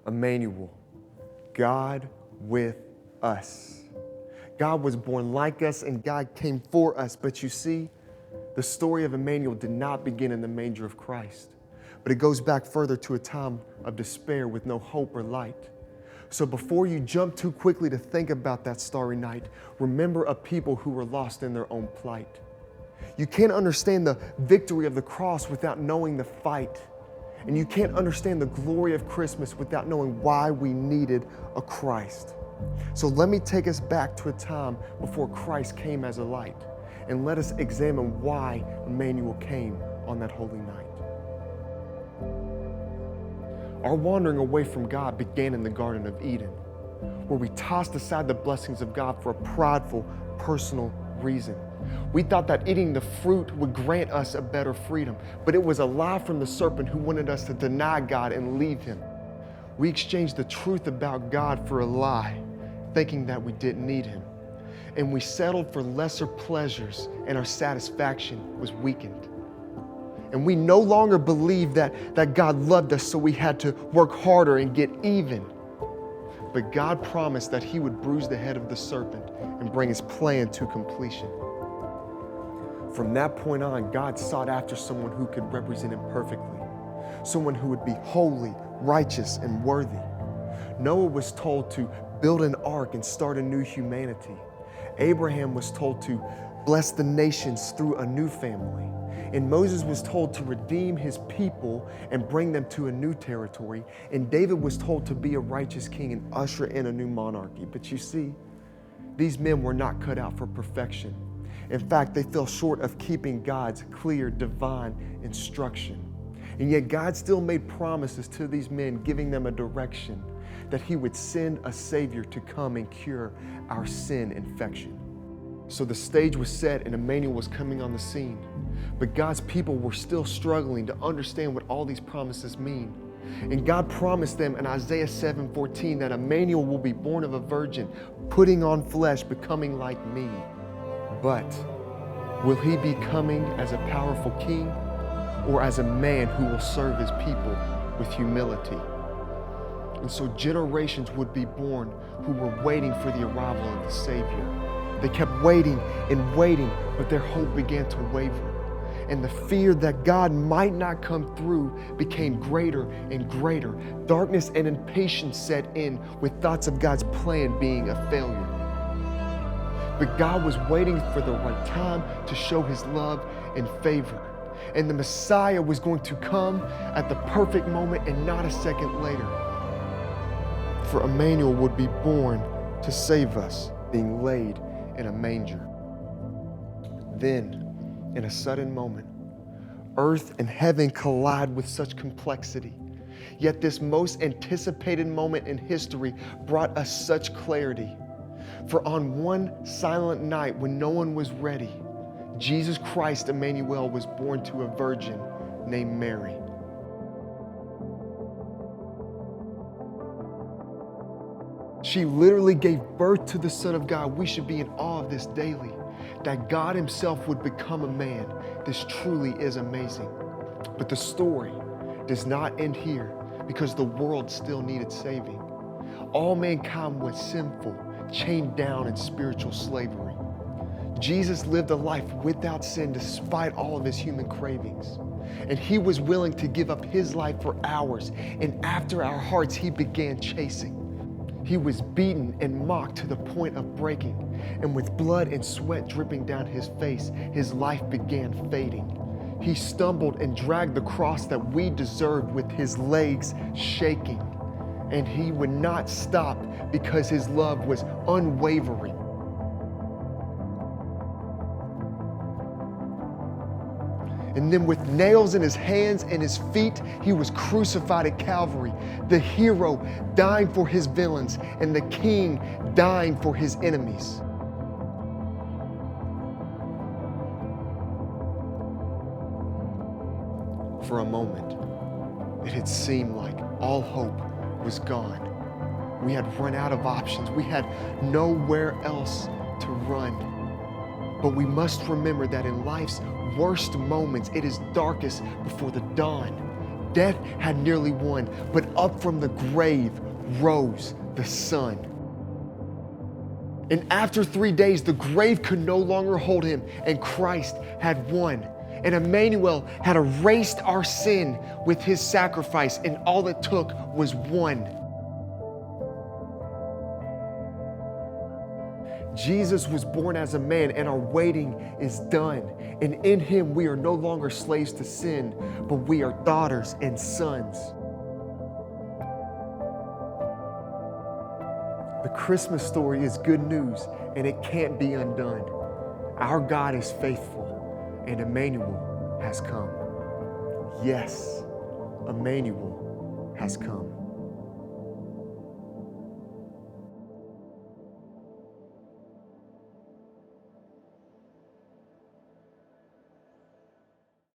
Immanuel, God with us. God was born like us and God came for us. But you see, the story of Immanuel did not begin in the manger of Christ, but it goes back further to a time of despair with no hope or light. So before you jump too quickly to think about that starry night, remember a people who were lost in their own plight. You can't understand the victory of the cross without knowing the fight. And you can't understand the glory of Christmas without knowing why we needed a Christ. So let me take us back to a time before Christ came as a light, and let us examine why Immanuel came on that holy night. Our wandering away from God began in the Garden of Eden, where we tossed aside the blessings of God for a prideful, personal reason. We thought that eating the fruit would grant us a better freedom, but it was a lie from the serpent who wanted us to deny God and leave Him. We exchanged the truth about God for a lie, thinking that we didn't need Him. And we settled for lesser pleasures, and our satisfaction was weakened. And we no longer believed that God loved us, so we had to work harder and get even. But God promised that He would bruise the head of the serpent and bring His plan to completion. From that point on, God sought after someone who could represent Him perfectly, someone who would be holy, righteous, and worthy. Noah was told to build an ark and start a new humanity. Abraham was told to bless the nations through a new family. And Moses was told to redeem his people and bring them to a new territory. And David was told to be a righteous king and usher in a new monarchy. But you see, these men were not cut out for perfection. In fact, they fell short of keeping God's clear, divine instruction. And yet God still made promises to these men, giving them a direction that He would send a Savior to come and cure our sin infection. So the stage was set and Immanuel was coming on the scene. But God's people were still struggling to understand what all these promises mean. And God promised them in Isaiah 7:14 that Immanuel will be born of a virgin, putting on flesh, becoming like me. But will He be coming as a powerful king or as a man who will serve His people with humility? And so generations would be born who were waiting for the arrival of the Savior. They kept waiting and waiting, but their hope began to waver. And the fear that God might not come through became greater and greater. Darkness and impatience set in, with thoughts of God's plan being a failure. But God was waiting for the right time to show His love and favor. And the Messiah was going to come at the perfect moment and not a second later. For Immanuel would be born to save us, being laid in a manger. Then, in a sudden moment, earth and heaven collide with such complexity. Yet this most anticipated moment in history brought us such clarity. For on one silent night when no one was ready, Jesus Christ, Immanuel, was born to a virgin named Mary. She literally gave birth to the Son of God. We should be in awe of this daily. That God Himself would become a man. This truly is amazing. But the story does not end here, because the world still needed saving. All mankind was sinful, chained down in spiritual slavery. Jesus lived a life without sin despite all of His human cravings. And He was willing to give up His life for ours. And after our hearts, He began chasing. He was beaten and mocked to the point of breaking. And with blood and sweat dripping down His face, His life began fading. He stumbled and dragged the cross that we deserved with His legs shaking. And He would not stop because His love was unwavering. And then with nails in His hands and His feet, He was crucified at Calvary, the hero dying for his villains and the king dying for his enemies. For a moment, it had seemed like all hope was gone. We had run out of options. We had nowhere else to run. But we must remember that in life's worst moments, it is darkest before the dawn. Death had nearly won, but up from the grave rose the Son. And after 3 days, the grave could no longer hold him, and Christ had won. And Immanuel had erased our sin with his sacrifice, and all it took was one. Jesus was born as a man, and our waiting is done. And in him, we are no longer slaves to sin, but we are daughters and sons. The Christmas story is good news, and it can't be undone. Our God is faithful, and Immanuel has come. Yes, Immanuel has come.